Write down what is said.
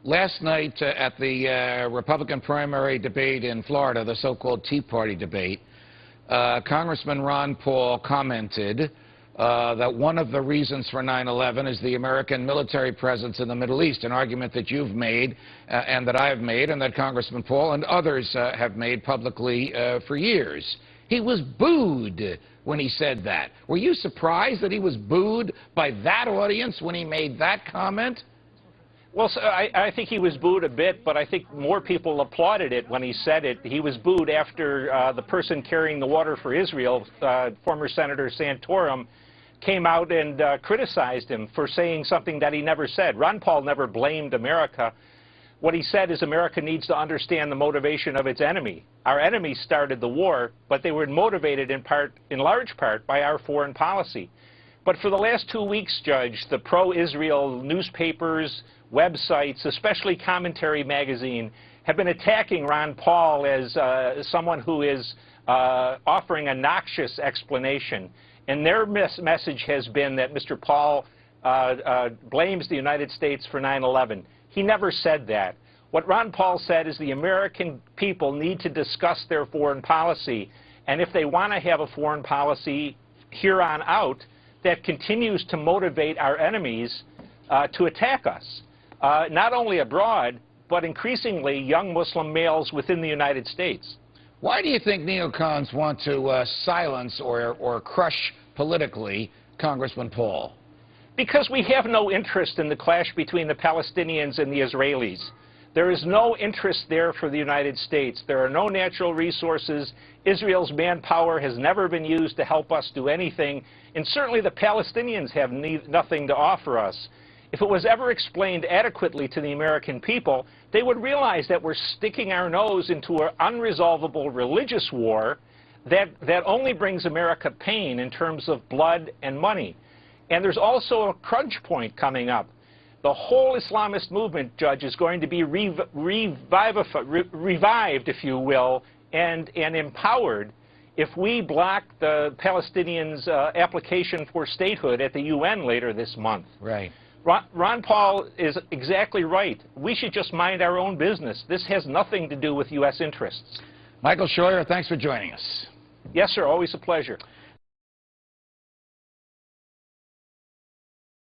Last night at the Republican primary debate in Florida, the so-called Tea Party debate, Congressman Ron Paul commented that one of the reasons for 9/11 is the American military presence in the Middle East, an argument that you've made and that I've made and that Congressman Paul and others have made publicly for years. He was booed when he said that. Were you surprised that he was booed by that audience when he made that comment? Well, so I think he was booed a bit, but I think more people applauded it when he said it. He was booed after the person carrying the water for Israel, former Senator Santorum, came out and criticized him for saying something that he never said. Ron Paul never blamed America. What he said is America needs to understand the motivation of its enemy. Our enemy started the war, but they were motivated in large part by our foreign policy. But for the last 2 weeks, Judge, the pro-Israel newspapers, websites, especially Commentary magazine, have been attacking Ron Paul as someone who is offering a noxious explanation. And their message has been that Mr. Paul blames the United States for 9/11. He never said that. What Ron Paul said is the American people need to discuss their foreign policy. And if they want to have a foreign policy here on out that continues to motivate our enemies to attack us, not only abroad, but increasingly young Muslim males within the United States. Why do you think neocons want to silence or crush politically Congressman Paul? Because we have no interest in the clash between the Palestinians and the Israelis. There is no interest there for the United States. There are no natural resources. Israel's manpower has never been used to help us do anything. And certainly the Palestinians have nothing to offer us. If it was ever explained adequately to the American people, they would realize that we're sticking our nose into an unresolvable religious war that only brings America pain in terms of blood and money. And there's also a crunch point coming up. The whole Islamist movement, Judge, is going to be revived, if you will, and empowered if we block the Palestinians' application for statehood at the UN later this month. Right. Ron Paul is exactly right. We should just mind our own business. This has nothing to do with U.S. interests. Michael Scheuer, thanks for joining us. Yes, sir. Always a pleasure.